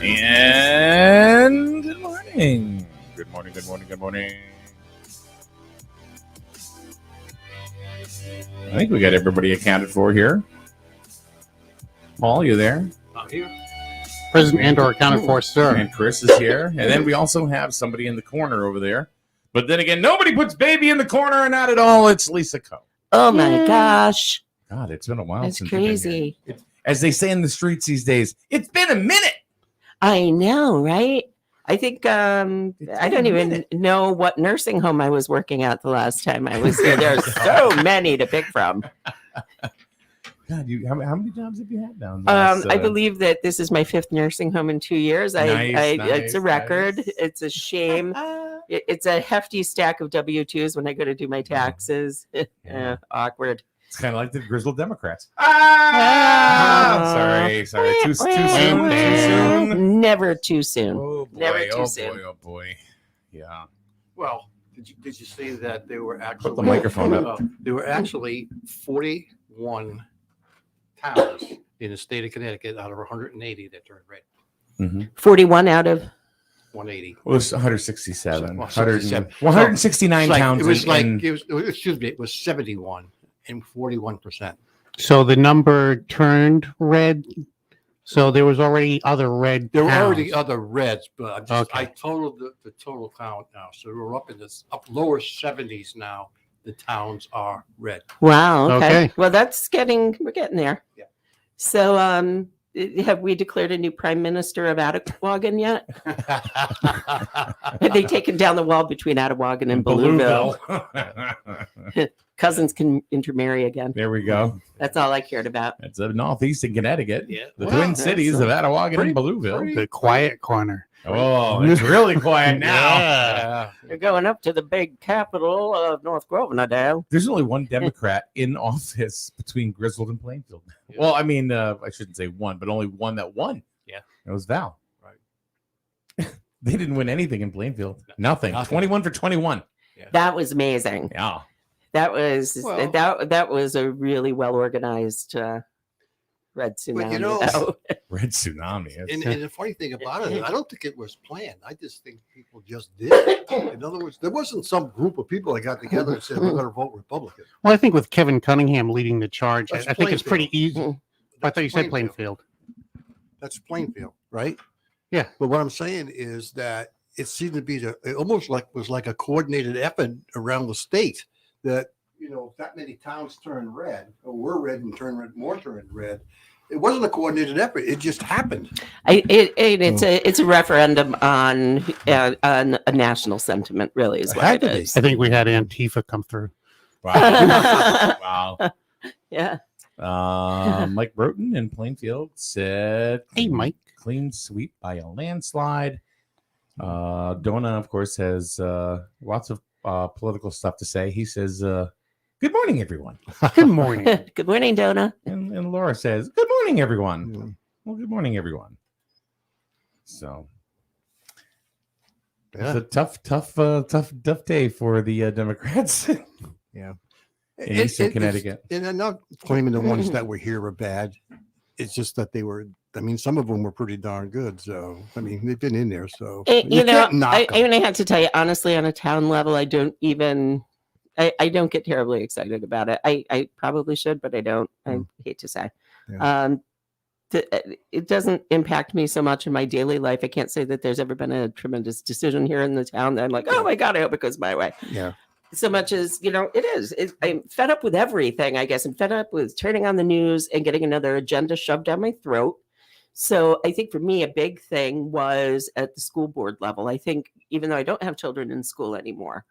And good morning. Good morning, good morning, good morning. I think we got everybody accounted for here. Paul, you there? I'm here. President Andor accounted for, sir. And Chris is here. And then we also have somebody in the corner over there. But then again, nobody puts baby in the corner, and not at all. It's Lisa Coe. Oh my gosh. God, it's been a while That's since you've been crazy. here. As they say in the streets these days, it's been a minute. I know, right? I think I don't even know what nursing home I was working at the last time I was here. There's so many to pick from. God, how many jobs have you had now? I believe that this is my 5th nursing home in 2 years. Nice, It's a record. nice. It's a shame. It's a hefty stack of W-2s when I go to do my taxes. Yeah. Awkward. It's kind of like the grizzled Democrats. Sorry. Too soon. Never too soon. Oh boy, Never too soon. Oh boy. Yeah. Well, did you say that there were actually Put the microphone up. There were actually 41 towns in the state of Connecticut out of 180 that turned red. Mm-hmm. 41 out of 180. It was 167. 167. 169 towns. It was it was 71 and 41%. So the number turned red. So there was already other red. There were towns. already other reds, but I Okay. totaled the total count now. So we're up in this lower 70s now. The towns are red. Wow. Okay. Okay. Well, we're getting there. Yeah. So, have we declared a new prime minister of Attawagan yet? Have they taken down the wall between Attawagan and Belleville? Cousins can intermarry again. There we go. That's all I cared about. It's northeastern Connecticut. Yeah. The Well, Twin that's Cities of Attawagan and Belleville. The quiet corner. Oh, it's really quiet now. Yeah. They're going up to the big capital of North Grosvenor. There's only one Democrat in office between Griswold and Plainfield. Yeah. Well, I mean, I shouldn't say one, but only one that won. Yeah. It was Val. Right. They didn't win anything in Plainfield. Nothing. Nothing. 21 for 21. That was amazing. Yeah. That was Well- that was a really well organized red tsunami. But you know- though. Red tsunami. And the funny thing about it, I don't think it was planned. I just think people just did it. In other words, there wasn't some group of people that got together and said, we're going to vote Republican. Well, I think with Kevin Cunningham leading the charge, That's I think it's pretty easy. Mm. I thought you said Plainfield. That's Plainfield, right? Yeah. But what I'm saying is that it seemed to be it almost was like a coordinated effort around the state that, that many towns turned red or were red and more turned red. It wasn't a coordinated effort. It just happened. It's a referendum on a national sentiment, really, is It what had it to be. is. I think we had Antifa come through. Wow. Yeah. Mike Broughton in Plainfield said, Hey, Mike. clean sweep by a landslide. Donna, of course, has lots of political stuff to say. He says, good morning, everyone. Good morning. Good morning, Donna. And Laura says, good morning, everyone. Well, good morning, everyone. So Yeah. it's a tough day for the Democrats Yeah. in Eastern Connecticut. And I'm not claiming the ones that were here were bad. It's just that they were, I mean, some of them were pretty darn good. So, I mean, they've been in there. So, You know, can't knock I 'em. have to tell you, honestly, on a town level, I don't even, I don't get terribly excited about it. I probably should, but I don't. I hate to say. Yeah. It doesn't impact me so much in my daily life. I can't say that there's ever been a tremendous decision here in the town that I'm like, oh my God, I hope it goes my way. Yeah. So much as, you know, it is. I'm fed up with everything, I guess. I'm fed up with turning on the news and getting another agenda shoved down my throat. So I think for me, a big thing was at the school board level. I think even though I don't have children in school anymore,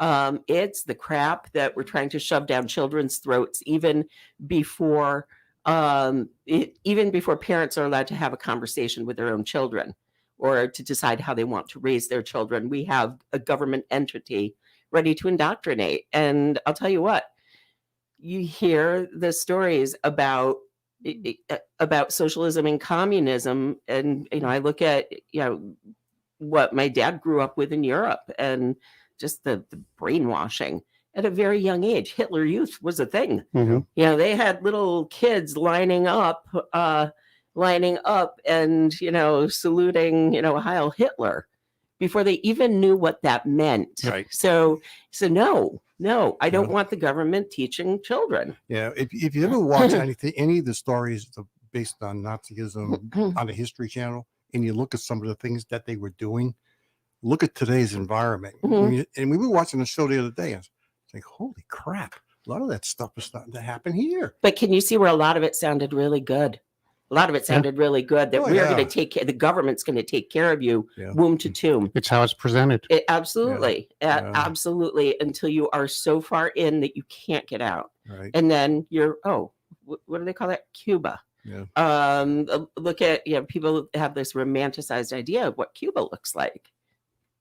it's the crap that we're trying to shove down children's throats even before even before parents are allowed to have a conversation with their own children or to decide how they want to raise their children. We have a government entity ready to indoctrinate. And I'll tell you what, you hear the stories about socialism and communism. And, you know, I look at, you know, what my dad grew up with in Europe and just the brainwashing at a very young age. Hitler Youth was a thing. Mhm. You know, they had little kids lining up and, you know, saluting, you know, Heil Hitler before they even knew what that meant. Right. So no, I don't No. want the government teaching children. Yeah. If you ever watch any of the stories based on Nazism on the History Channel, and you look at some of the things that they were doing, look at today's environment. Mhm. And we were watching a show the other day. I was like, holy crap. A lot of that stuff is starting to happen here. But can you see where a lot of it sounded really good? A lot of it sounded really good that Oh, we're going yeah. to take care, the government's going to take care of you Yeah. womb to tomb. It's how it's presented. Absolutely. Yeah. Absolutely. Until you are so far in that you can't get out. Right. And then you're, what do they call that? Cuba. Yeah. Look at, you know, people have this romanticized idea of what Cuba looks like.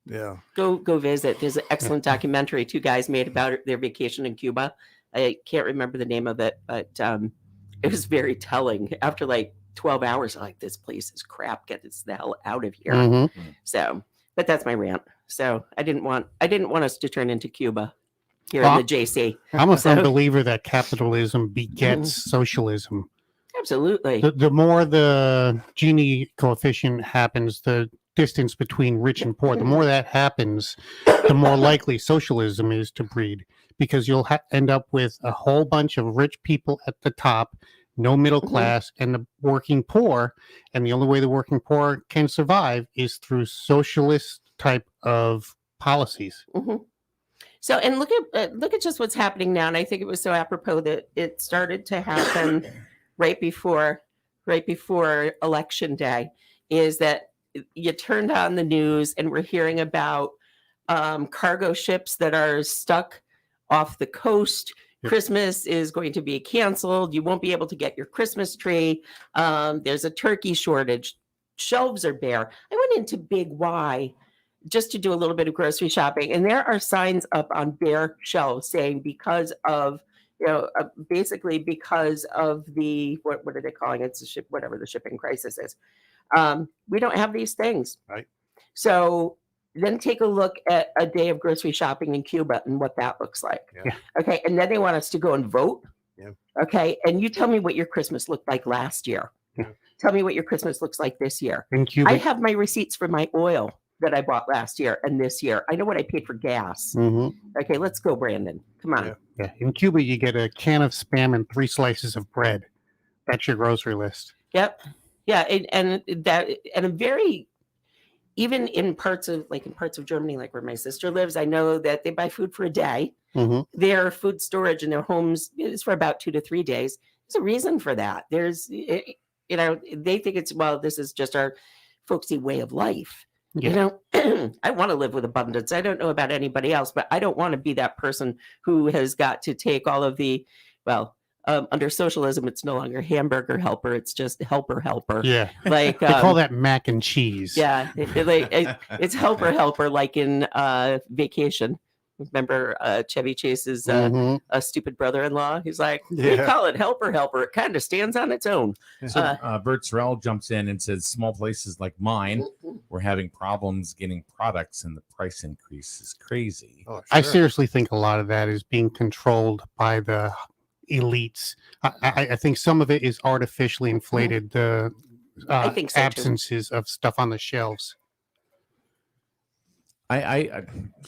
Yeah. Go visit. There's an excellent documentary 2 guys made about their vacation in Cuba. I can't remember the name of it, but it was very telling. After like 12 hours, like, this place is crap. Get this the hell out of here. Mhm. So, but that's my rant. So I didn't want us to turn into Cuba here Well, in the JC. I'm a firm So- believer that capitalism begets socialism. Absolutely. The more the Gini coefficient happens, the distance between rich and poor, the more that happens, the more likely socialism is to breed, because you'll end up with a whole bunch of rich people at the top, no middle Mhm. class, and the working poor. And the only way the working poor can survive is through socialist type of policies. Mhm. So, and look at just what's happening now. And I think it was so apropos that it started to happen right before election day, is that you turned on the news and we're hearing about cargo ships that are stuck off the coast. Yep. Christmas is going to be canceled. You won't be able to get your Christmas tree. There's a turkey shortage. Shelves are bare. I went into Big Y just to do a little bit of grocery shopping, and there are signs up on bare shelves saying because of, you know, basically because of the what are they calling it? It's a ship, whatever the shipping crisis is. We don't have these things. Right. So then take a look at a day of grocery shopping in Cuba and what that looks like. Yeah. Okay. And then they want us to go and vote. Yeah. Okay. And you tell me what your Christmas looked like last year. Yeah. Tell me what your Christmas looks like this year. In Cuba, I have my receipts for my oil that I bought last year and this year. I know what I paid for gas. Mhm. Okay. Let's go, Brandon. Come on. Yeah. Yeah. In Cuba, you get a can of Spam and 3 slices of bread. That's your grocery list. Yep. Yeah. And a very, even in parts of Germany, like where my sister lives, I know that they buy food for a day. Mhm. Their food storage in their homes is for about 2 to 3 days. There's a reason for that. There's, you know, they think it's, well, this is just our folksy way of life. Yeah. You know, I want to live with abundance. I don't know about anybody else, but I don't want to be that person who has got to take all of the, well, under socialism, it's no longer hamburger helper. It's just helper. Yeah. Like They call that mac and cheese. yeah, it's helper like in vacation. Remember Chevy Chase's Mhm. stupid brother-in-law? He's like, Yeah. we call it helper. It kind of stands on its own. So Bert Sorrell jumps in and says, small places like mine, we're having problems getting products and the price increase is crazy. Oh, I sure. seriously think a lot of that is being controlled by the elites. I think some of it is artificially inflated. The I think so, too. absences of stuff on the shelves. I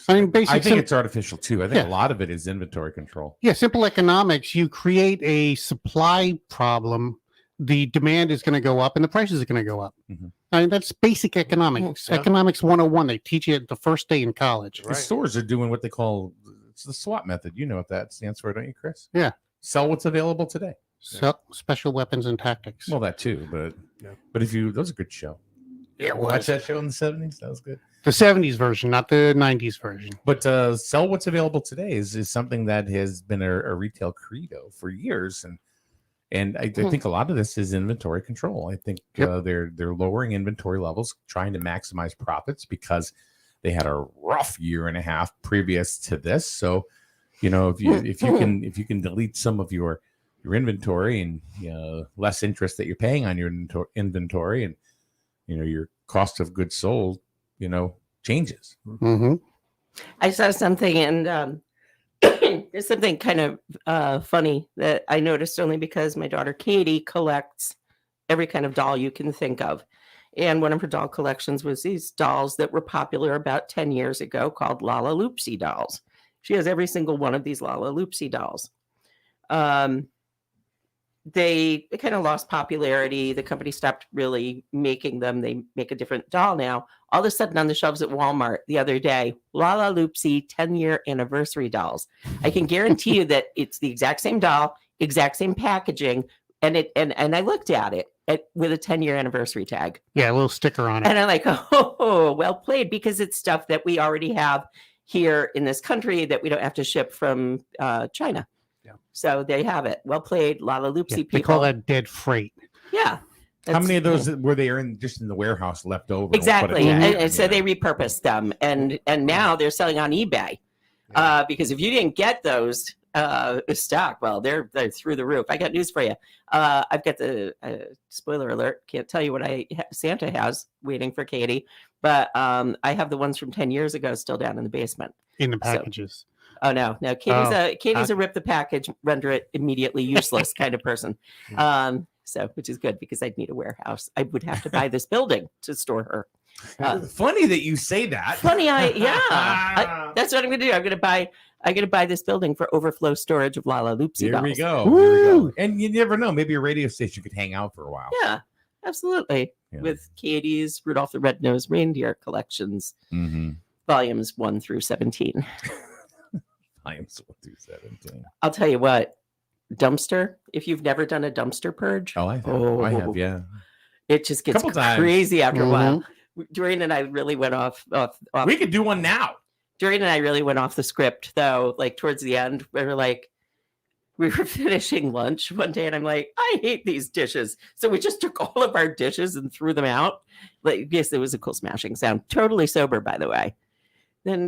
I mean, basically, think it's artificial too. I think Yeah. a lot of it is inventory control. yeah, simple economics. You create a supply problem, the demand is going to go up, and the prices are going to go up. Mhm. I mean, that's basic economics. Yeah. Economics 101. They teach you it the first day in college. The Right. stores are doing what they call it's the SWAT method. You know what that stands for, don't you, Chris? Yeah. Sell what's available today. So, special weapons and tactics. Well, that too, but Yeah. if you that was a good show. Yeah, it Watch was. that show in the 70s. That was good. The 70s version, not the 90s version. But sell what's available today is something that has been a retail credo for years, and I think a lot of this is inventory control. I think Yep. they're lowering inventory levels, trying to maximize profits because they had a rough year and a half previous to this. So, if you can delete some of your inventory and less interest that you're paying on your inventory, and your cost of goods sold, changes. Mm-hmm. I saw something, and there's something kind of funny that I noticed only because my daughter Katie collects every kind of doll you can think of. And one of her doll collections was these dolls that were popular about 10 years ago called Lala Loopsy dolls. She has every single one of these Lala Loopsy dolls. They kind of lost popularity. The company stopped really making them. They make a different doll now. All of a sudden on the shelves at Walmart the other day, Lala Loopsy 10-year anniversary dolls. I can guarantee you that it's the exact same doll, exact same packaging, and I looked at it with a 10-year anniversary tag. Yeah, a little sticker on it. And I'm like, oh, well played, because it's stuff that we already have here in this country that we don't have to ship from China. Yeah. So there you have it. Well played, Lala Loopsy Yeah, people. they call that dead freight. Yeah. How many of those were there just in the warehouse left over? Exactly. Mhm. And so they repurposed them, and now they're selling on eBay. Because if you didn't get those stock, well, they're through the roof. I got news for you. I've got the spoiler alert. Can't tell you what Santa has waiting for Katie, but I have the ones from 10 years ago still down in the basement. In the packages. Oh no, Katie's a rip the package, render it immediately useless kind of person. So which is good because I'd need a warehouse. I would have to buy this building to store her. Funny that you say that. Funny, that's what I'm gonna do. I'm gonna buy this building for overflow storage of Lala Loopsy Here dolls. we go. Here we Woo! go. And you never know. Maybe a radio station could hang out for a while. Yeah, absolutely. Yeah. With Katie's Rudolph the Red-Nosed Reindeer collections, Mm-hmm. volumes 1 through 17. I am so 17. I'll tell you what, dumpster. If you've never done a dumpster purge, Oh, I have, yeah. it just gets Couple times. crazy after a while. Mm-hmm. Doreen and I really went off. We could do one now. Doreen and I really went off the script, though. Like towards the end, we were finishing lunch one day, and I'm like, I hate these dishes. So we just took all of our dishes and threw them out. Like, yes, it was a cool smashing sound. Totally sober, by the way.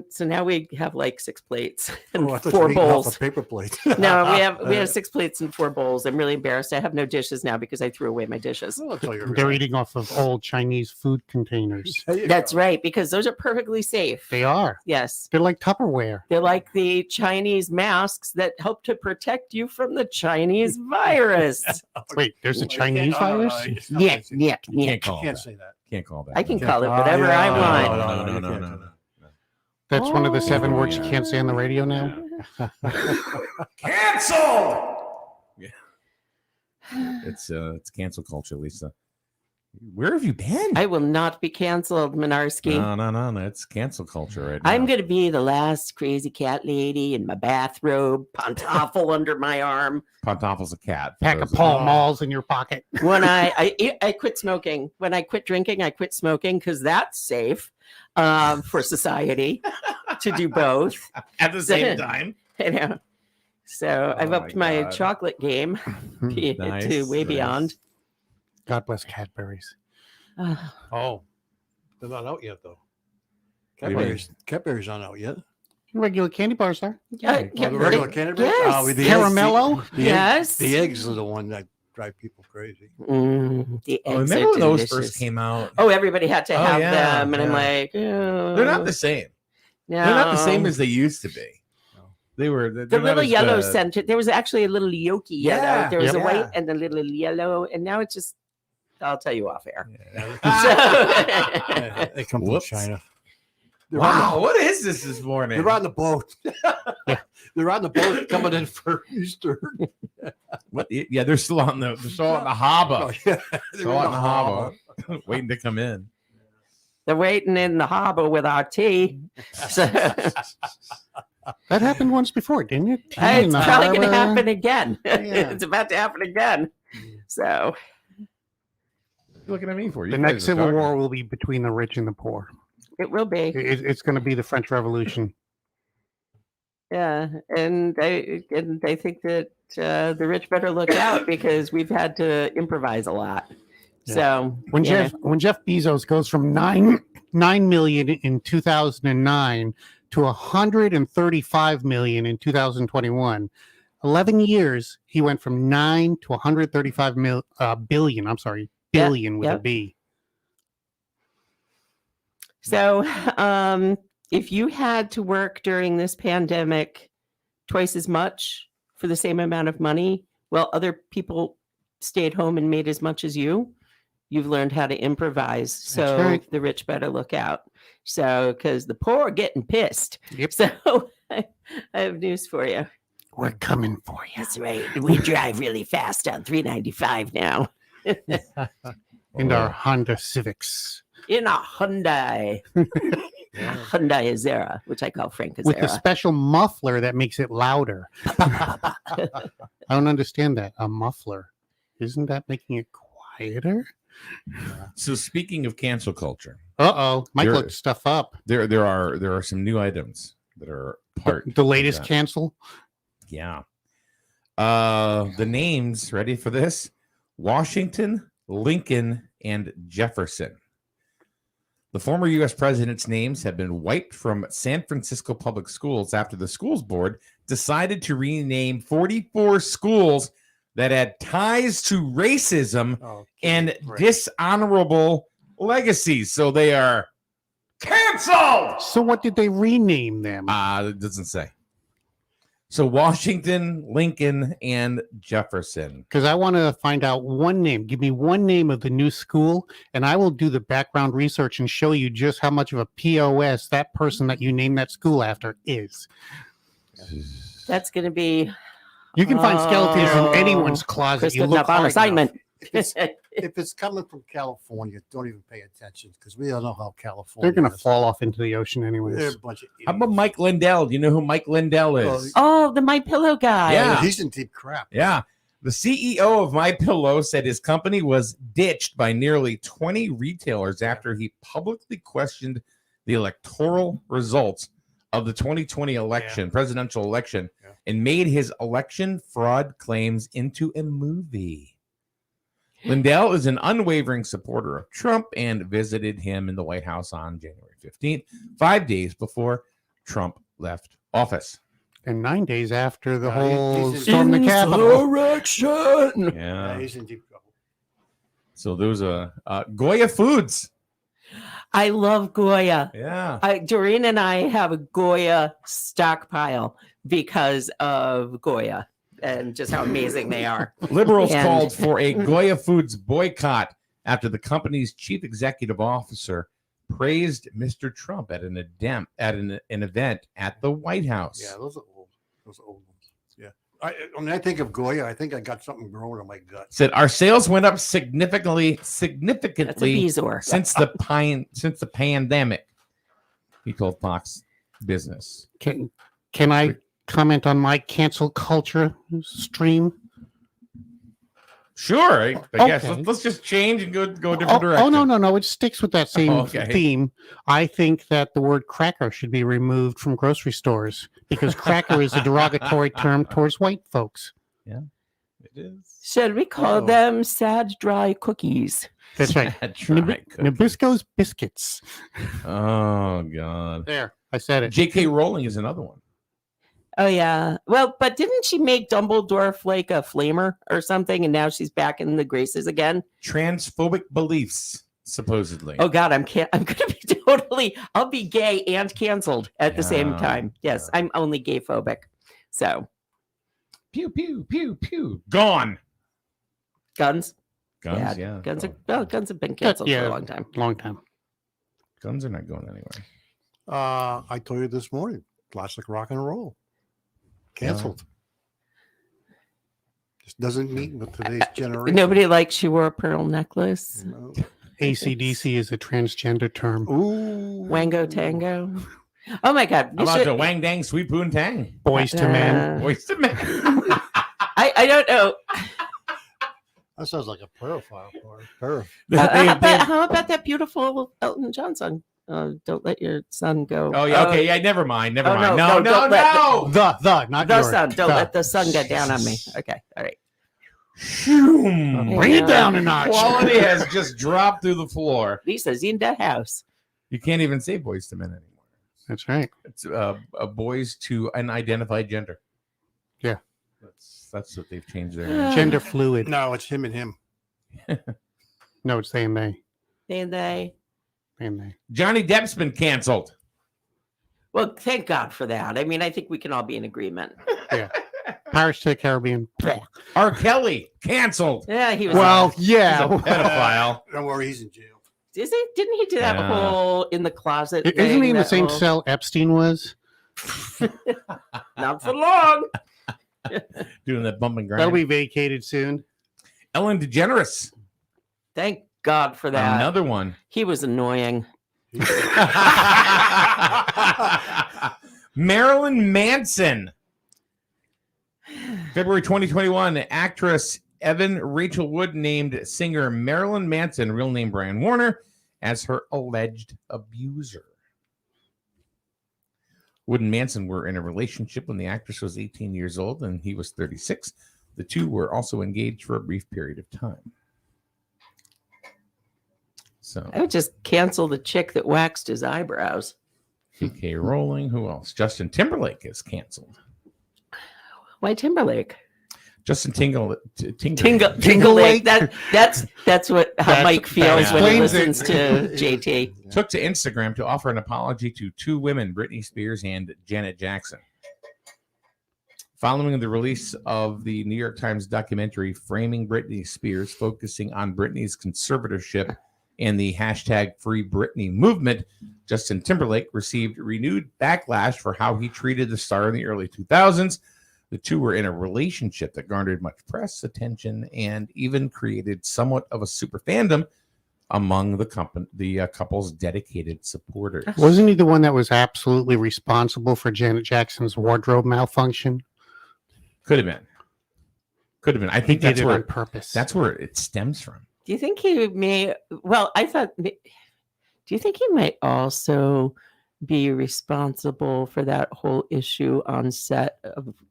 So now we have like 6 plates and I thought you 4 were eating off bowls. a paper plate. No, we have 6 plates and 4 bowls. I'm really embarrassed. I have no dishes now because I threw away my dishes. I'll tell you They're eating off of old Chinese food containers. That's right, because those are perfectly safe. They are. Yes. They're like Tupperware. They're like the Chinese masks that help to protect you from the Chinese virus. Wait, there's a Well, you Chinese can't- no, no, virus? no, it's not Nick, nice. Nick, You Nick. can't call Can't that. say that. Can't call that. I can Can't- call it whatever yeah, I no, want. no, No, you no, can't no, do no. that. That's one of the 7 Oh, words you can't say on the radio now. Canceled. Yeah. It's cancel culture, Lisa. Where have you been? I will not be canceled, Minarski. No. It's cancel culture right now. I'm going to be the last crazy cat lady in my bathrobe, pantoffel under my arm. Pantoffel's a cat. for Pack those of Pall that- Malls in your pocket. When I quit smoking. When I quit drinking, I quit smoking because that's safe for society to do both. at the same time. You know. So I've Oh upped my my God. chocolate game to Nice, way nice. beyond. God bless Cadbury's. Oh, they're not out yet though. What do you mean? Cadbury's not out yet. Regular candy bars are. Yeah, Oh, the regular candy bars? yes. Oh, with the Caramello? eggs, the Yes. the eggs are the one that drive people crazy. The Oh, eggs remember are when those delicious. first came out? Oh, everybody had to Oh, have yeah, them, and I'm yeah. like, oh, They're not the same. no. They're not the same as they used to be. No. They were the they're not little as yellow good. scented. There was actually a little yolky yellow. Yeah, There was a yep. white and a little yellow, and now it's just. I'll tell you off air. Yeah, they come Whoops. from China. They're on Wow, what is this morning? They're on the boat. They're on the boat coming in for Easter. What? Yeah, they're still on the harbor, Oh, yeah. still on the harbor, waiting to come in. They're waiting in the harbor with our tea. So, That happened once before, didn't it? Tea in it's the probably going to harbor. happen again. Yeah. It's about to happen again. So, What are you looking at me for? You The guys next are civil talking. war will be between the rich and the poor. it will be. It's going to be the French Revolution. Yeah, and I think that the rich better look out because we've had to improvise a lot. Yeah. So When yeah. Jeff Bezos goes from 9 million in 2009 to 135 million in 2021, 11 years he went from 9 to 135 billion. I'm sorry, Yeah, billion with a yep. B. So, if you had to work during this pandemic twice as much for the same amount of money, while other people stayed home and made as much as you've learned how to improvise. So right. the rich better look out. So, because the poor are getting pissed. Yep. So, I have news for you. We're coming for you. That's right. We drive really fast on 395 now In our Honda Civics in a Hyundai. Hyundai Azera, which I call Frank with a Azera. special muffler that makes it louder. I don't understand that. A muffler. Isn't that making it quieter? So speaking of cancel culture, Uh-oh. Mike You're- looked stuff up. there are some new items that are part The of latest that. cancel. Yeah. The names, ready for this? Washington, Lincoln, and Jefferson. The former U.S. president's names have been wiped from San Francisco public schools after the schools board decided to rename 44 schools that had ties to racism Oh, and right. dishonorable legacies. So they are canceled. So what did they rename them? It doesn't say. So Washington, Lincoln, and Jefferson. Because I want to find out one name. Give me one name of the new school, and I will do the background research and show you just how much of a POS that person that you named that school after is. That's going to be You can find skeletons Oh, in anyone's closet. You Kristen look up on hard assignment. If it's coming from California, don't even pay attention because we all know how California. They're going to is. fall off into the ocean anyways. They're a bunch of How about idiots. Mike Lindell? Do you know who Mike Lindell is? Oh, the My Pillow guy. Yeah. He's in deep crap. Yeah. The CEO of MyPillow said his company was ditched by nearly 20 retailers after he publicly questioned the electoral results of the 2020 election, presidential election, Yeah. and made his election fraud claims into a movie. Lindell is an unwavering supporter of Trump and visited him in the White House on January 15th, 5 days before Trump left office. And 9 days after the Yeah, whole he's in- storm the Capitol. Insurrection. Yeah. He's in deep trouble. So those are Goya Foods. I love Goya. Yeah. Doreen and I have a Goya stockpile because of Goya and just how amazing they are. Liberals And- called for a Goya Foods boycott after the company's chief executive officer praised Mr. Trump at an event at the White House. Yeah, those are old. Those are old ones. Yeah. When I think of Goya, I think I got something growing in my gut. Said our sales went up significantly That's a Bezor. since the pandemic. He told Fox Business. Can I comment on my cancel culture stream? Sure, I guess Okay. let's just change and go a different Oh, direction. no. It sticks with that same Okay. theme. I think that the word cracker should be removed from grocery stores because cracker is a derogatory term towards white folks. It is. Should we call Uh-oh. them sad, dry cookies? That's right. Try cookies. Nabisco's biscuits. Oh God. There. I said it. J.K. Rowling is another one. Oh yeah. Well, but didn't she make Dumbledore like a flamer or something, and now she's back in the graces again? Transphobic beliefs, supposedly. Oh God, I'm gonna be totally. I'll be gay and canceled at the same Yeah, time. Yes, yeah. I'm only gay phobic. So Pew pew pew pew. Gone. guns. Guns, yeah. Guns are gone. well. Guns have been canceled for yeah. a long time. Long time. Guns are not going anywhere. I told you this morning, classic rock and roll. Canceled. Just doesn't meet with today's generation. Nobody likes she wore a pearl necklace. No. ACDC is a transgender term. Ooh. Wango Tango. Oh my God. How You about should- the Wang Dang Sweet Poon Tang? Boys to men. Voice to man. I don't know. That sounds like a pedophile or perv. How about that beautiful Elton John song? Don't let your son go. Oh yeah, okay, yeah. Never mind. Never Oh, mind. no, No, don't no, let no. Not The yours. sun. Don't The. let the sun get down on me. Okay. All right. Shoom. Bring it Yeah. down a notch. Quality has just dropped through the floor. Lisa's in the house. You can't even say boys to men anymore. That's right. It's boys to unidentified gender. Yeah. That's what they've changed their. Gender fluid. No, it's him and him. No, it's they and they. And they. And they. Johnny Depp's been canceled. Well, thank God for that. I mean, I think we can all be in agreement. Pirates to the Caribbean. R. Kelly canceled. Yeah, he was. Well, He's yeah. a pedophile. Don't worry, he's in jail. Is he? Didn't he do that Yeah. whole in the closet? Isn't thing, he in the that same whole- cell Epstein was? Not for long. Doing that bump and grind. That'll be vacated soon. Ellen DeGeneres. Thank God for that. Another one. He was annoying. Marilyn Manson. February 2021, actress Evan Rachel Wood named singer Marilyn Manson, real name Brian Warner, as her alleged abuser. Wood and Manson were in a relationship when the actress was 18 years old and he was 36. The two were also engaged for a brief period of time. So, I would just cancel the chick that waxed his eyebrows. J.K. Rowling. Who else? Justin Timberlake is canceled. Why Timberlake? Justin Timberlake. Timberlake. That's what how That's- Mike feels that when he explains it. listens to JT. Took to Instagram to offer an apology to two women, Britney Spears and Janet Jackson. Following the release of the New York Times documentary Framing Britney Spears, focusing on Britney's conservatorship and the hashtag Free Britney movement, Justin Timberlake received renewed backlash for how he treated the star in the early 2000s. The two were in a relationship that garnered much press attention and even created somewhat of a super fandom among the couple's dedicated supporters. Wasn't he the one that was absolutely responsible for Janet Jackson's wardrobe malfunction? Could have been. I think He that's did it where on purpose. that's where it stems from. Do you think he may? Well, I thought. Do you think he might also be responsible for that whole issue on set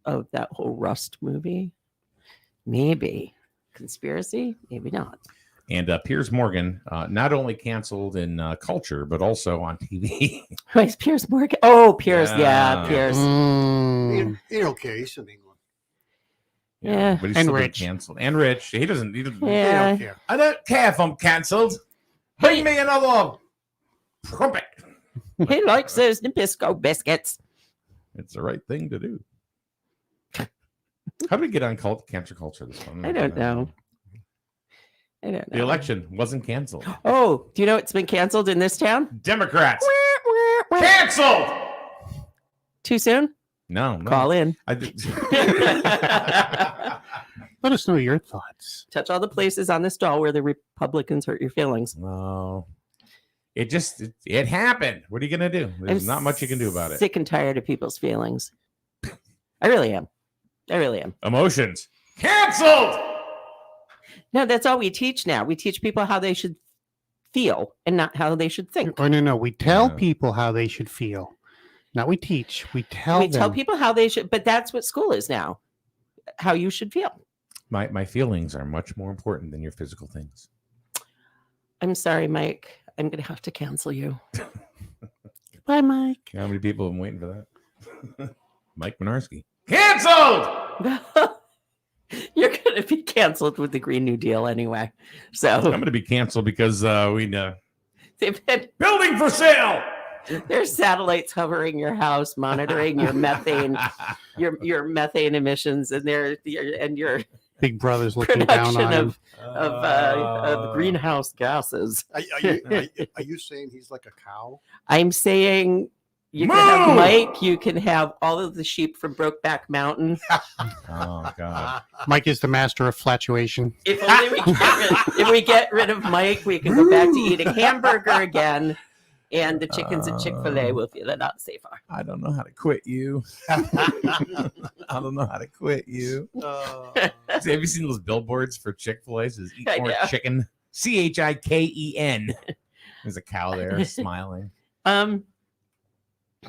of that whole Rust movie? Maybe conspiracy, maybe not. And Piers Morgan, not only canceled in culture, but also on TV. Who is Piers Morgan? Oh, Piers. Yeah. Yeah, Piers. Mm. You're okay. He's in England. Yeah. But he's And still been rich. canceled. And rich. He doesn't. They Yeah. don't care. I don't care if I'm canceled. Bring me another trumpet. He likes those Nabisco biscuits. It's the right thing to do. How did we get on cancer culture this one? I don't know. I don't know. The election wasn't canceled. Oh, do you know it's been canceled in this town? Democrats canceled. Too soon? No, no. Call in. I did. Let us know your thoughts. Touch all the places on this doll where the Republicans hurt your feelings. No. It happened. What are you gonna do? There's I'm not much you can do about it. Sick and tired of people's feelings. I really am. I really am. Emotions canceled. No, that's all we teach now. We teach people how they should feel and not how they should think. Oh, no. We tell Yeah. people how they should feel. Not we teach. We tell We them. tell people how they should, but that's what school is now. How you should feel. My feelings are much more important than your physical things. I'm sorry, Mike. I'm going to have to cancel you. Bye, Mike. How many people have been waiting for that? Mike Minarski. Canceled! You're going to be canceled with the Green New Deal anyway. I'm So going to be canceled because we they've been, building for sale. there's satellites hovering your house, monitoring your methane, your methane emissions, and your Big Brother's looking down production on him. of greenhouse gases. Are you saying he's like a cow? I'm saying you can have Mike. You can have all of the sheep from Brokeback Mountain. Oh God! Mike is the master of flatuation. If only if we get rid of Mike, we can go back to eating hamburger again, and the chickens at Chick-fil-A will feel a lot safer. I don't know how to quit you. I don't know how to quit you. Have you seen those billboards for Chick-fil-A? Says eat I more know. chicken. CHIKEN. There's a cow there smiling.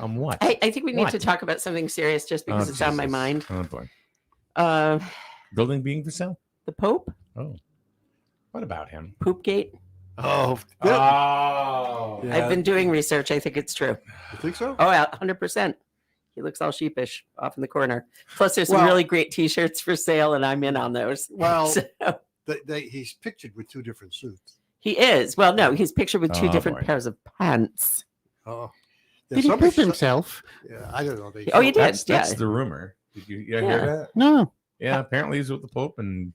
What? I think we need What? to talk about something serious just because it's on my Jesus. mind. Oh boy. Uh, Building being for sale. the Pope, Oh, what about him? Poopgate. Oh, Oh, Yeah. I've been doing research. I think it's true. you think so? Oh, yeah, 100%. He looks all sheepish off in the corner. Plus, there's some Well- really great T-shirts for sale, and I'm in on those. Well, So, he's pictured with two different suits. he is. Well, no, he's pictured with two Oh, different boy. pairs of pants. Oh, Did he poop himself? Yeah, I don't know. Oh, he did. that's yeah, the rumor. Did you hear Yeah. that? No. Yeah, apparently he's with the Pope, and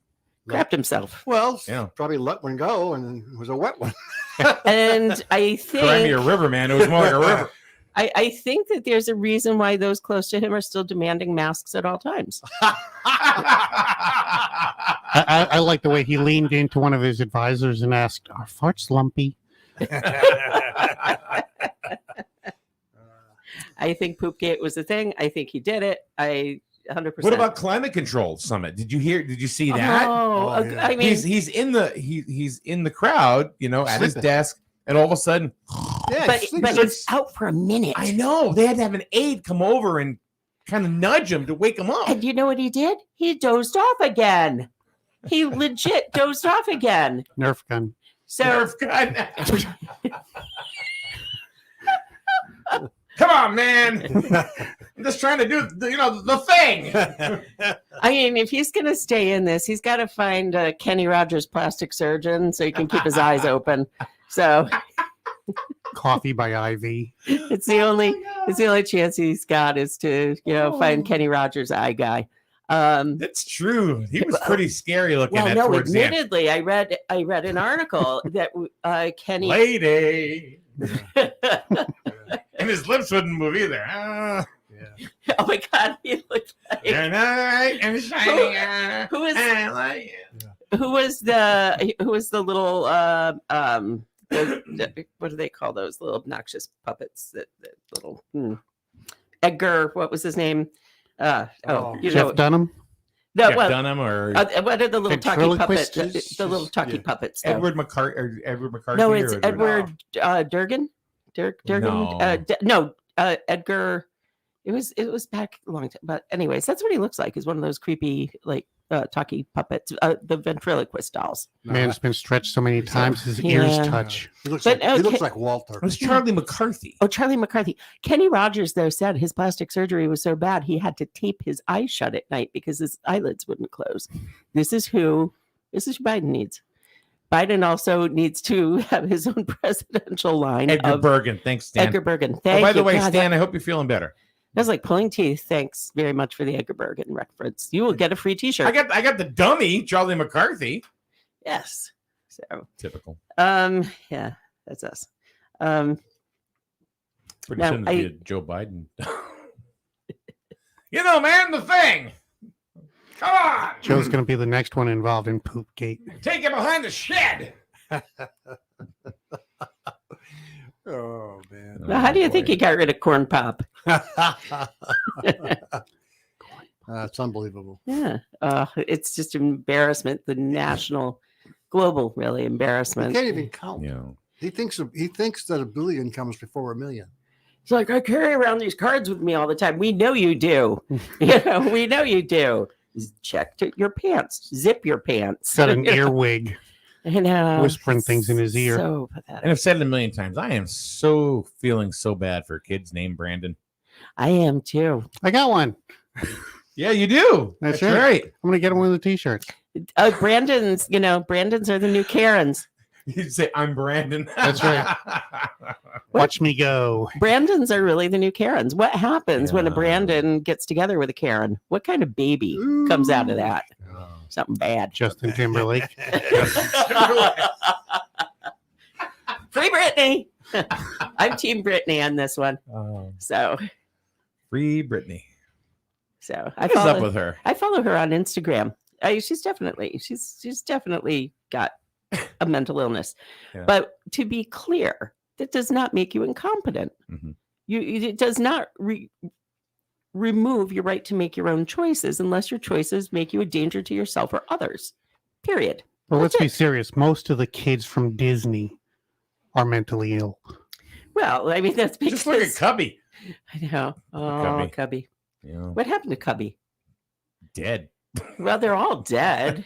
crapped himself. Well, Yeah. probably let one go, and it was a wet one. And I Crimea think River, man. It was more like a river. I think that there's a reason why those close to him are still demanding masks at all times. I like the way he leaned into one of his advisors and asked, "Are farts lumpy?" I think Poopgate was a thing. I think he did it. I 100%. What about climate control summit? Did you see that? Oh, Oh, yeah. I mean, he's in the crowd, at his Sleeping. desk, and all of a sudden, Yeah, but sleep- it's out for a minute. I know they had to have an aide come over and kind of nudge him to wake him up. And you know what he did? He dozed off again. He legit dozed off again. Nerf gun. So Nerf gun. Come on, man! I'm just trying to do the thing. I mean, if he's going to stay in this, he's got to find Kenny Rogers plastic surgeon so he can keep his eyes open. So Coffee by Ivy. it's the only chance he's got is to find Kenny Rogers eye guy. That's true. He was pretty scary looking Well, at no, towards the end. admittedly, I read an article that Kenny. Lady. And his lips wouldn't move either. Ah, Yeah. Oh my God, he looked like your night and shining. who is I like it. who was the little what do they call those little obnoxious puppets? That little Edgar. What was his name? Oh, you Jeff know. Dunham. No, Jeff well, Dunham or what are the little talkie Ventriloquist? puppets? The little talkie Yeah. puppets. though. Edward McCarthy. No, it's or Edward Durgan. Durgan. No. Edgar. It was back a long time. But anyways, that's what he looks like. Is one of those creepy talkie puppets. The ventriloquist dolls. No, Man's been stretched so many times his ears Yeah. touch. he looks But, like, he looks okay. like Walter. It was Charlie McCarthy. Oh, Charlie McCarthy. Kenny Rogers, though, said his plastic surgery was so bad he had to tape his eyes shut at night because his eyelids wouldn't close. This is who Biden needs. Biden also needs to have his own presidential line Edgar of Bergen. Thanks, Stan. Edgar Bergen. Oh, Thank by the you. way, God, Stan, I hope you're feeling better. that was like pulling teeth. Thanks very much for the Edgar Bergen reference. You will get a free T-shirt. I got the dummy, Charlie McCarthy. Yes. So, Typical. yeah, that's us. Pretty Now, soon to be a Joe Biden. Man, the thing. Come on. Joe's going to be the next one involved in Poopgate. Take it behind the shed. Oh man. Now, how do you think he got rid of Corn Pop? That's unbelievable. Yeah, it's just embarrassment. The national, global, really He embarrassment. can't even count. Yeah. He thinks that a billion comes before a million. It's like I carry around these cards with me all the time. We know you do. We know you do. Check your pants. Zip your pants. Got an earwig. I know. whispering It's things in his ear. So pathetic. And I've said it a million times. I am so feeling so bad for kids named Brandon. I am too. I got one. Yeah, you do. That's right. I'm gonna get him one of the t-shirts. Brandon's, Brandon's are the new Karens. You say I'm Brandon. That's right. Watch me go. Brandons are really the new Karens. What happens when a Yeah. Brandon gets together with a Karen? What kind of baby comes out of that? Oh. Something bad. Justin Timberlake. Free Britney. I'm Team Britney on this one. So Free Britney. I What's up follow, with her? I follow her on Instagram. She's definitely got a mental illness. Yeah. But to be clear, that does not make you incompetent. Mhm. It does not remove your right to make your own choices unless your choices make you a danger to yourself or others. Period. Well, let's That's be it. serious. Most of the kids from Disney are mentally ill. Well, I mean, that's because Just look at Cubby. I know. Oh, Cubby. Cubby. You know, What happened to Cubby? dead. Well, they're all dead.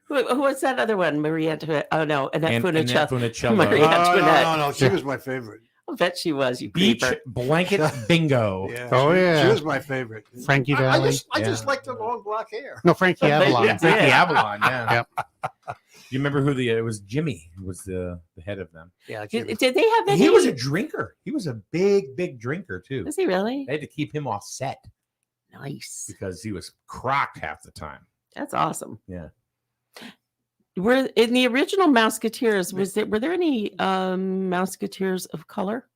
Who was that other one? Marie Antoinette. Oh, no. Annette Annette Funicello. Funicello. Marie No, Antoinette. no. She was my favorite. I'll bet she was, you Beach creeper. blanket bingo. Yeah. Oh, she, yeah. She was my favorite. Frankie I Valley. just Yeah. liked the long black hair. No, Frankie Yeah, Avalon. yeah. Frankie Avalon. Yeah. Yep. You remember who it was? Jimmy who was the head of them. Yeah, Did they have any? He was a drinker. He was a big drinker too. Was he really? They had to keep him off set Nice. because he was crocked half the time. That's awesome. Yeah. Were in the original Mouseketeers, were there any Mouseketeers of color?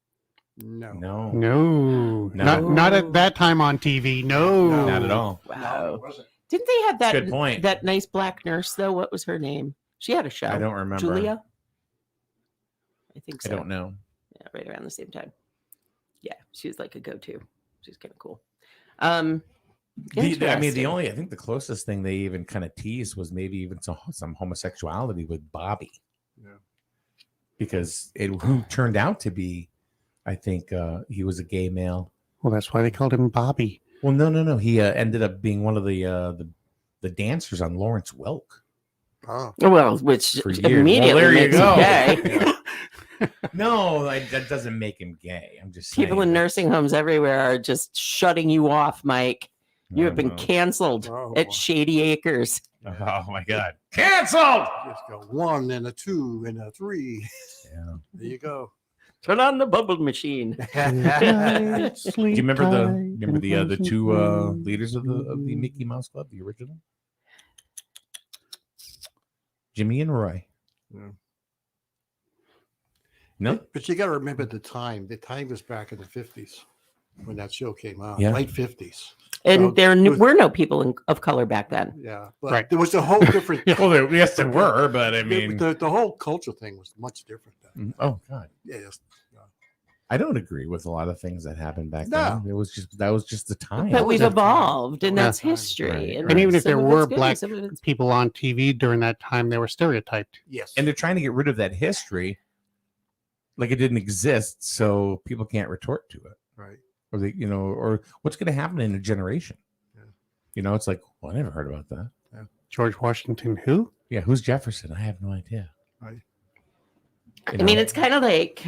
No. No, No, No. not at that time on TV. No, not at all. No, Wow. it wasn't. Didn't they have that Good point. that nice black nurse though? What was her name? She had a show. I don't remember. Julia. I think I so. don't know. Yeah, right around the same time. Yeah, she was like a go-to. She's kind of cool. I mean, Interesting. I think the closest thing they even kind of teased was maybe even some homosexuality with Bobby. Yeah. Because it turned out to be, I think he was a gay male. Well, that's why they called him Bobby. Well, no. He ended up being one of the dancers on Lawrence Welk Oh. Well, which for years. immediately Well, there you makes him go. gay. No, that doesn't make him gay. I'm just People saying in that- nursing homes everywhere are just shutting you off, Mike. You have been Oh, canceled Oh, at wow. Shady Acres. oh my God, canceled. Just go 1 and a 2 and a 3. Yeah. There you go. Turn on the bubble machine. Do you remember the two leaders of the Mickey Mouse Club, the original? Jimmy and Roy. Yeah. No, But you got to remember the time. The time was back in the 50s when that show came out. Yeah. Late 50s. And So there it was- were no people of color back then. Yeah. But Right. there was a whole different. well, yes, there were, but I mean, the whole culture thing was much different then. oh God, Yeah. Yes. I don't agree with a lot of things that happened back No. then. It was just the time. But we've was a time. evolved, and Yeah. that's history. Right, And, right. And even if some there of it's were good, black some of it's- people on TV during that time, they were stereotyped. Yes. And they're trying to get rid of that history, like it didn't exist, so people can't retort to it, right. or or what's going to happen in a generation. Yeah. It's like, well, I never heard about that. George Washington, who? Yeah, who's Jefferson? I have no idea. Right. You I mean, know? it's kind of like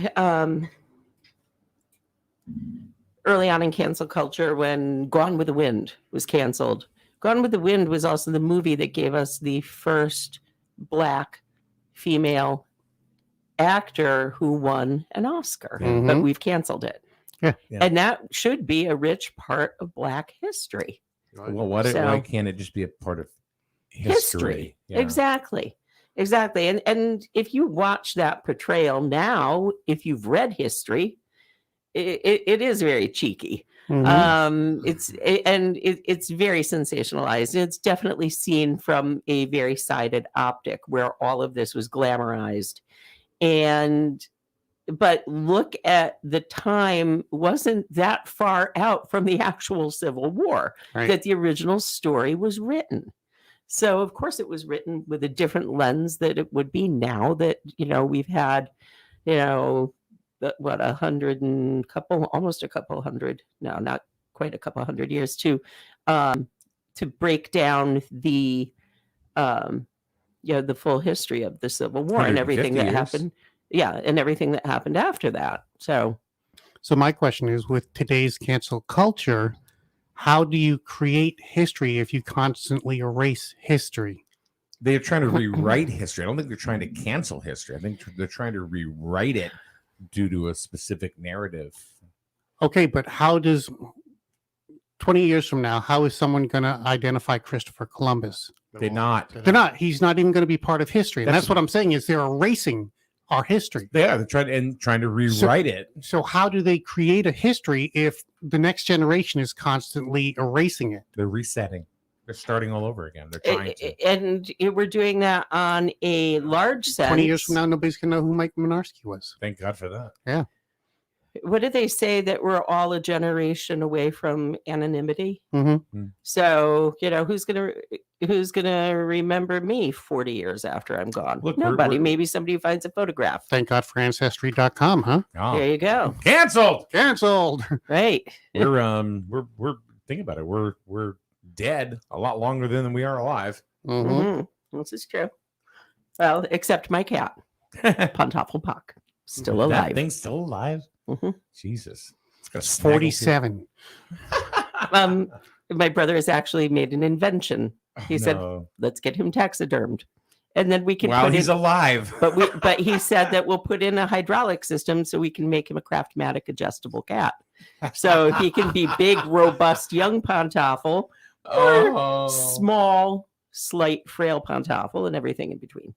early on in cancel culture when Gone with the Wind was canceled. Gone with the Wind was also the movie that gave us the first black female actor who won an Oscar, but Mhm. we've canceled it. Yeah. Yeah. And that should be a rich part of black history. Right. well, why So- can't it just be a part of history? Yeah. Exactly. And if you watch that portrayal now, if you've read history, it is very cheeky. Mhm. It's very sensationalized. It's definitely seen from a very sided optic where all of this was glamorized. But look at the time wasn't that far out from the actual Civil War Right. that the original story was written. So of course it was written with a different lens that it would be now that we've had what almost a couple hundred, no, not quite a couple hundred years to break down the the full history of the Civil War and everything 150 that years. happened. Yeah, and everything that happened after that. So So my question is, with today's cancel culture, how do you create history if you constantly erase history? They're trying to rewrite history. I don't think they're trying to cancel history. I think they're trying to rewrite it due to a specific narrative. Okay, but how does 20 years from now, how is someone going to identify Christopher Columbus? They're not. They're not. He's not even going to be part of history. And That's- that's what I'm saying is they're erasing our history. They are. They're trying to rewrite it. So how do they create a history if the next generation is constantly erasing it? They're resetting. They're starting all over again. They're trying to. and we're doing that on a large sense. 20 years from now, nobody's going to know who Mike Minarski was. Thank God for that. What did they say, that we're all a generation away from anonymity? Mm-hmm. So who's gonna remember me 40 years after I'm gone? Look, Nobody. we're- Maybe somebody who finds a photograph. Thank God for Ancestry.com, huh? Oh. There you go. Canceled. Canceled. Right. We're think about it. We're dead a lot longer than we are alive. Mm-hmm. This is true. Well, except my cat, Pantofel Puck, still That alive. thing's still alive. Mhm. Jesus. It's got a snaggle 47. My brother has actually made an invention. too. He said, No. let's get him taxidermed, and then we can Wow, put he's in. alive. But he said that we'll put in a hydraulic system so we can make him a Craftmatic adjustable cat. So he can be big, robust, young Pantofel, Oh. small, slight, frail Pantofel, and everything in between.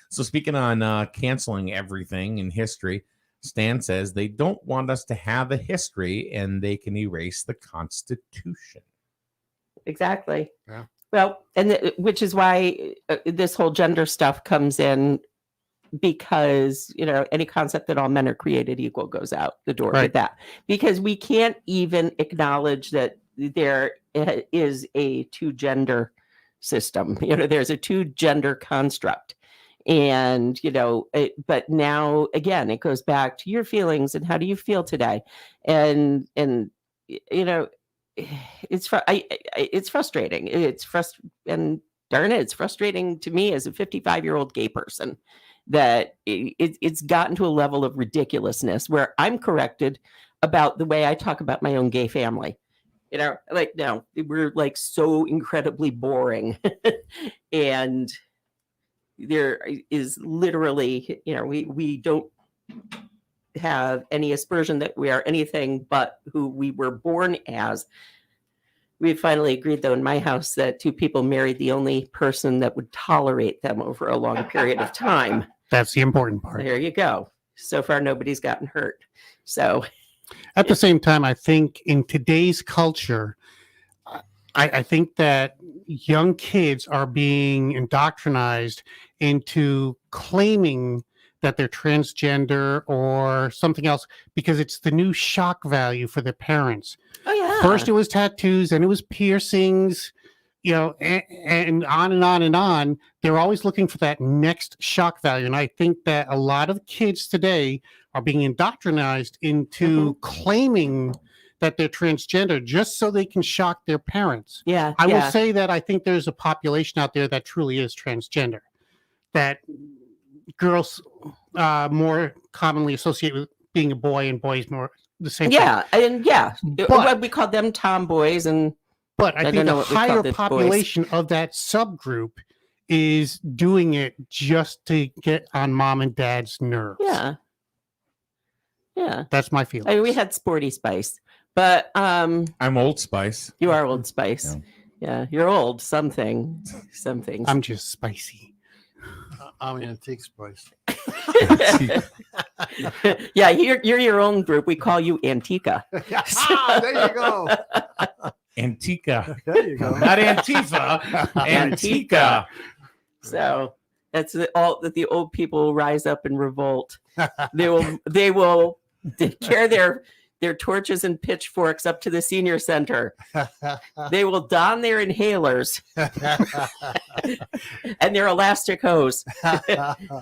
So speaking on canceling everything in history, Stan says they don't want us to have a history and they can erase the Constitution. Exactly. Yeah. Well, which is why this whole gender stuff comes in, because any concept that all men are created equal goes out the door Right. with that, because we can't even acknowledge that there is a two gender system. There's a two gender construct, and but now again it goes back to your feelings and how do you feel today, and it's frustrating. And darn it, it's frustrating to me as a 55-year-old gay person that it's gotten to a level of ridiculousness where I'm corrected about the way I talk about my own gay family. No, we're like so incredibly boring. And there is literally, we don't have any aspersion that we are anything but who we were born as. We finally agreed, though, in my house that two people married the only person that would tolerate them over a long period of time. That's the important part. There you go. So far, nobody's gotten hurt. So, At the same time, I think in today's culture, I think that young kids are being indoctrinized into claiming that they're transgender or something else because it's the new shock value for their parents. oh yeah. First, it was tattoos, and it was piercings, and on and on and on. They're always looking for that next shock value. And I think that a lot of kids today are being indoctrinized into claiming that they're transgender just so they can shock their parents. Yeah. I yeah. will say that I think there's a population out there that truly is transgender, that girls more commonly associate with being a boy and boys more the same thing. Yeah. And yeah. But- we called them tomboys. And But I don't think know the what we call higher the boys. population of that subgroup is doing it just to get on mom and dad's nerves. yeah. Yeah. That's my feeling. I mean, we had Sporty Spice, but I'm Old Spice. you are Old Spice. Yeah. You're old. Some things. I'm just spicy. I'm Antique Spice. Yeah. You're your own group. We call you Antica. There you go. Antica. There you go. Not Antifa. Antica. So that's all that the old people will rise up and revolt. They will carry their torches and pitchforks up to the senior center. They will don their inhalers and their elastic hose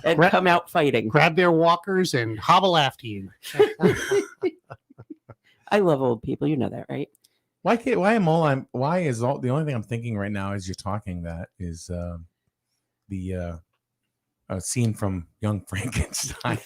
and Ra- come out fighting. Grab their walkers and hobble after you. I love old people. You know that, right? Why is all the only thing I'm thinking right now as you're talking that is the a scene from Young Frankenstein.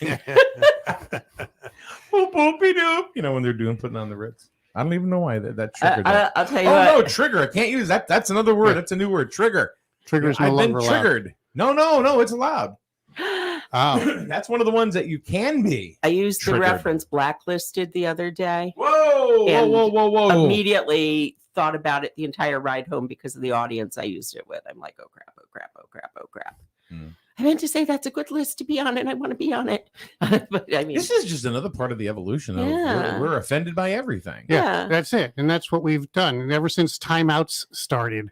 Boop, boopy doop. You know, when they're putting on the Ritz. I don't even know why that triggered that. I'll tell you Oh what. no, trigger. I can't use that. That's another word. Yeah. That's a new word. Trigger. Triggers no I've been longer allowed. triggered. No, it's allowed. Oh, That's one of the ones that you can be. I used the Triggered. reference blacklisted the other day. Whoa, And whoa. Immediately thought about it the entire ride home because of the audience I used it with. I'm like, oh crap, oh crap, oh crap, oh crap. Hmm. I meant to say that's a good list to be on, and I want to be on it. But I mean, This is just another part of the evolution of Yeah. we're offended by everything. yeah, that's it. And that's what we've done. And ever since timeouts started.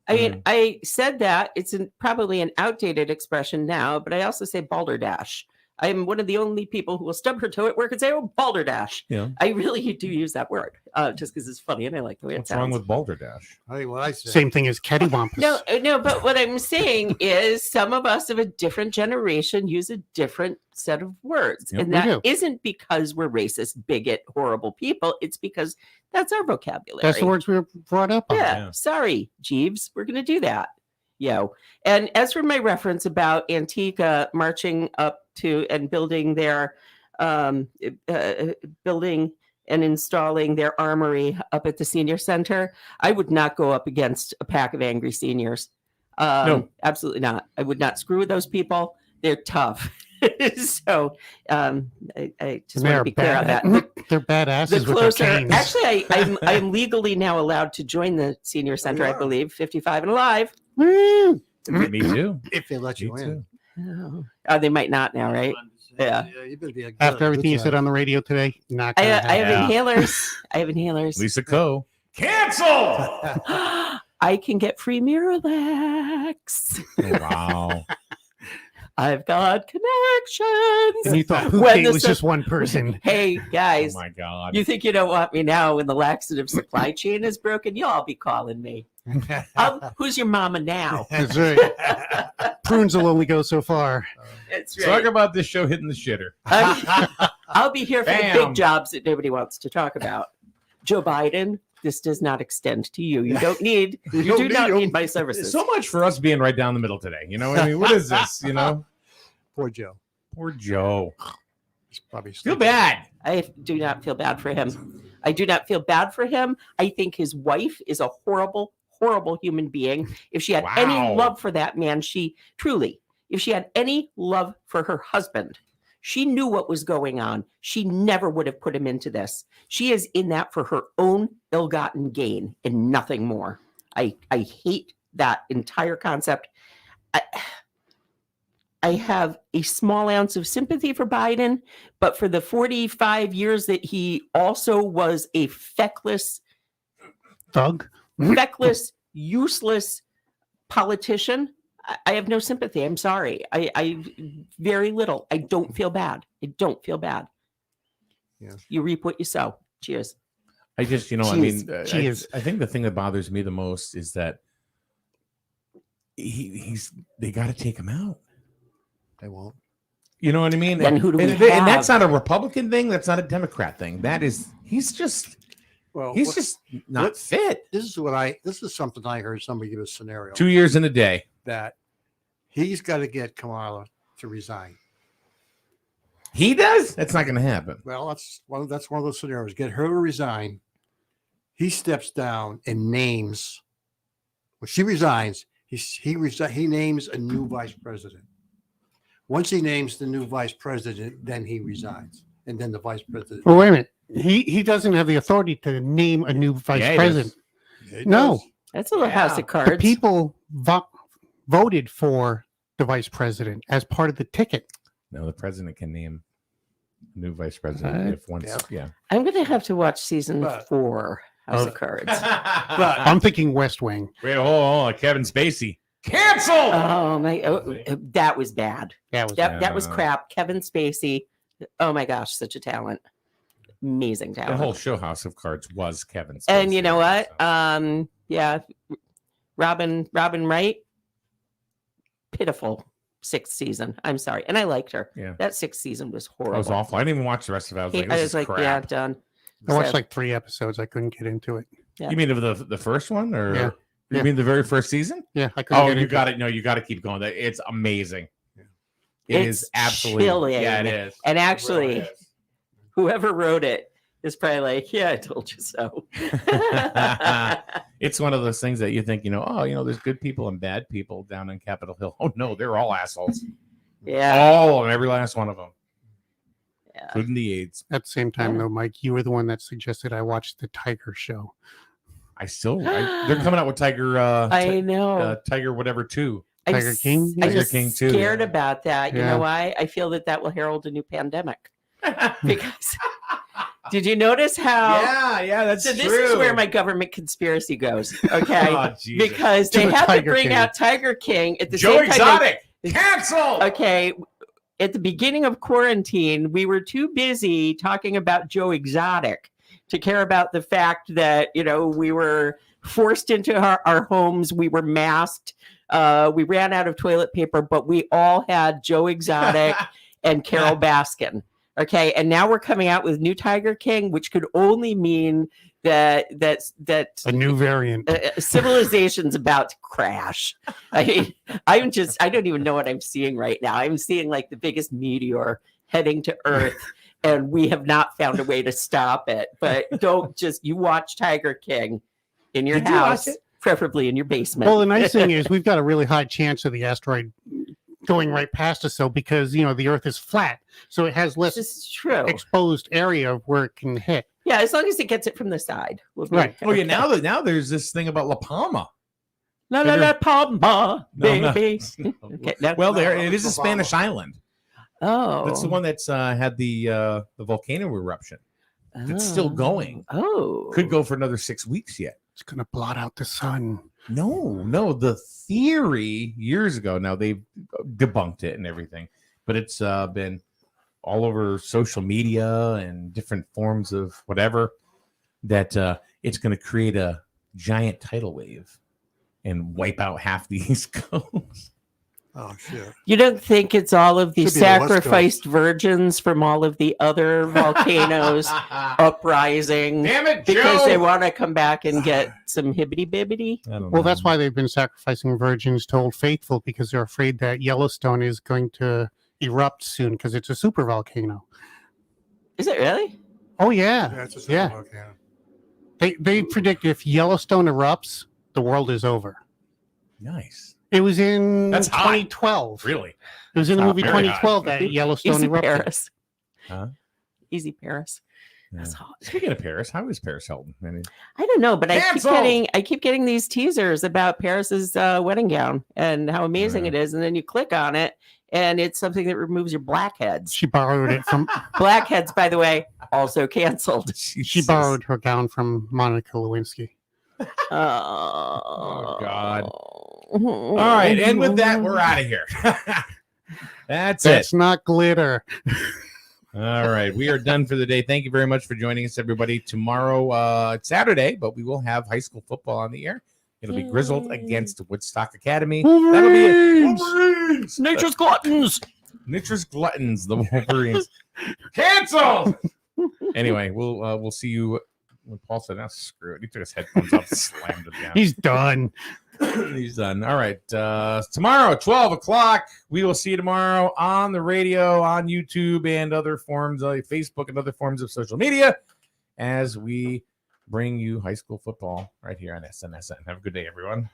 I mean, I said that it's probably an outdated expression now, but I also say balderdash. I'm one of the only people who will stub her toe at work and say, "Oh, balderdash." Yeah. I really do use that word just because it's funny and I like the way What's it sounds. wrong with balderdash? I think what I said. Same thing as cattywampus. No, but what I'm saying is some of us of a different generation use a different set of words. Yep, and we that do. isn't because we're racist, bigot, horrible people. It's because that's our vocabulary. That's the words we were brought up on. Yeah, Yeah. sorry, Jeeves. We're going to do that. And as for my reference about Antigua marching up to and building their building and installing their armory up at the senior center, I would not go up against a pack of angry seniors. No. Absolutely not. I would not screw with those people. They're tough. So I just want to be clear on that. They're badasses The with their closer, canes. actually, I'm legally now allowed to join the senior center. I are. believe 55 and alive. Woo! Me too. If they let Me you in. too. Oh, they might not now, right? Yeah. You better be a After everything you good said on the radio today, not I, gonna I have happen. inhalers. I have inhalers. Lisa Coe. Cancel. I can get free Miralax. Oh, wow. I've got connections. And you thought When Hookgate the was su- just one person. Hey Oh guys, my God. you think you don't want me now when the laxative supply chain is broken? You'll all be calling me. Who's your mama now? That's right. Prunes will only go so far. That's Talk right. about this show hitting the shitter. I'll be here for the Bam. big jobs that nobody wants to talk about. Joe Biden, this does not extend to you. You don't need. You don't do not need 'em. need my services. So much for us being right down the middle today. You know, I mean, what is this? You know, Poor Joe. poor Joe. He's probably Feel bad. I do not feel bad for him. I do not feel bad for him. I think his wife is a horrible, horrible human being. If she had Wow. any love for that man, if she had any love for her husband, she knew what was going on. She never would have put him into this. She is in that for her own ill-gotten gain and nothing more. I hate that entire concept. I have a small ounce of sympathy for Biden, but for the 45 years that he also was a feckless, Thug. useless politician, I have no sympathy. I'm sorry. I very little. I don't feel bad. I don't feel bad. Yeah. You reap what you sow. Cheers. I just, you know, I Cheers. mean, Cheers. I think the thing that bothers me the most is that they got to take him out. They won't. You know what I mean? Then who do we and that's have? not a Republican thing. That's not a Democrat thing. He's just Well, just not what- fit. this is something I heard somebody give a scenario 2 years in a day. that he's got to get Kamala to resign. He does. That's not going to happen. Well, that's one of those scenarios. Get her to resign. He steps down and names. When she resigns, he names a new vice president. Once he names the new vice president, then he resigns, and then the vice president. Well, wait a minute. He doesn't have the authority to name a new vice Yeah, he president. He No. does. That's a little Yeah. house of The cards. people voted for the vice president as part of the ticket. No, the president can name a new vice president Right. if once. Yeah. I'm going to have to watch season But- 4 House Of- of Cards. But I'm thinking West Wing. Wait, hold on. Kevin Spacey. Cancel. Oh my! That was bad. That was That was Yeah. crap. Kevin Spacey. Oh my gosh, such a talent. Amazing The talent. whole show House of Cards was Kevin Spacey. And you know what? So. Yeah, Robin Wright. Pitiful 6th season. I'm sorry, and I liked her. Yeah. That 6th season was That horrible. was awful. I didn't even watch the rest of it. I was like, I this was is like, crap. yeah, done. I watched So- like 3 episodes. I couldn't get into it. Yeah. You mean of the first one, or Yeah. you Yeah. mean the very first season? Yeah, I couldn't Oh, get you into got it. No, you got to keep going. It's amazing. It It's is absolutely. chilling. Yeah, it is. And It actually, really is. whoever wrote it is probably like, yeah, I told you so. It's one of those things that you think, there's good people and bad people down in Capitol Hill. Oh no, they're all assholes. Yeah. All and every last one of them, Yeah. including the AIDS. At the same time, Yeah. though, Mike, you were the one that suggested I watch the Tiger Show. They're coming out with Tiger. I know. Tiger whatever too. I'm Tiger King? I'm Tiger just King too, scared yeah. about that. You Yeah. know why? I feel that will herald a new pandemic. Because did you notice how? yeah, that's So this is where my government conspiracy goes. Okay. Oh, Jesus. Because To they the have to Tiger bring King. out Tiger King at the Joe same time. Exotic cancel. Okay. At the beginning of quarantine, we were too busy talking about Joe Exotic to care about the fact that, we were forced into our homes. We were masked. We ran out of toilet paper, but we all had Joe Exotic and Carol Baskin. Okay. And now we're coming out with new Tiger King, which could only mean that A new variant. civilization's about to crash. I mean, I don't even know what I'm seeing right now. I'm seeing like the biggest meteor heading to Earth, and we have not found a way to stop it. But you watch Tiger King in your Did you watch house, it? preferably in your basement. Well, the nice thing is we've got a really high chance of the asteroid going right past us, though, because the Earth is flat, so it has less this is true. exposed area where it can hit. Yeah, as long as it gets it from the side. We'll be Right. Oh yeah, okay. now there's this thing about La Palma. La la la Palma, No, no. baby. Okay, no. Well, No, it is a La Spanish island. Oh, That's the one that's had the volcano eruption. It's still going. Oh, Could go for another 6 weeks yet. It's going to blot out the sun. No. The theory years ago. Now they've debunked it and everything, but it's been all over social media and different forms of whatever that it's going to create a giant tidal wave and wipe out half the East Coast. Oh shit. You don't think it's all of the Should be the West Coast. sacrificed virgins from all of the other volcanoes uprising Damn it, because Joe! they want to come back and get some hibbity bibbity? I don't Well, know. that's why they've been sacrificing virgins to Old Faithful, because they're afraid that Yellowstone is going to erupt soon because it's a super volcano. Is it really? Oh yeah, That's just yeah. volcano. They predict if Yellowstone erupts, the world is over. Nice. It was in That's hot. 2012. Really? It was in the Hot, movie very hot. 2012 that Yellowstone Easy erupted. Paris. Huh? Easy Paris. Yeah. That's hot. Speaking of Paris, how is Paris Hilton? I don't know, but Cancelled! I keep getting these teasers about Paris's wedding gown and how amazing Yeah. it is, and then you click on it, and it's something that removes your blackheads. She borrowed it from. Blackheads, by the way, also canceled. She borrowed her gown from Monica Lewinsky. Oh, God. All right, and with that, we're out of here. That's it. That's not glitter. All right, we are done for the day. Thank you very much for joining us, everybody. Tomorrow, it's Saturday, but we will have high school football on the air. It'll be Grizzled Yay. against Woodstock Academy. That'll be it. Wolverines! Nature's gluttons. Nature's Gluttons, the Wolverines. Cancel. Anyway, we'll see you. When Paul said, "Now screw it," he took his headphones off, and slammed them down. He's done. He's done. All right. Tomorrow, 12 o'clock. We will see you tomorrow on the radio, on YouTube, and other forms of Facebook and other forms of social media as we bring you high school football right here on SNSN. Have a good day, everyone.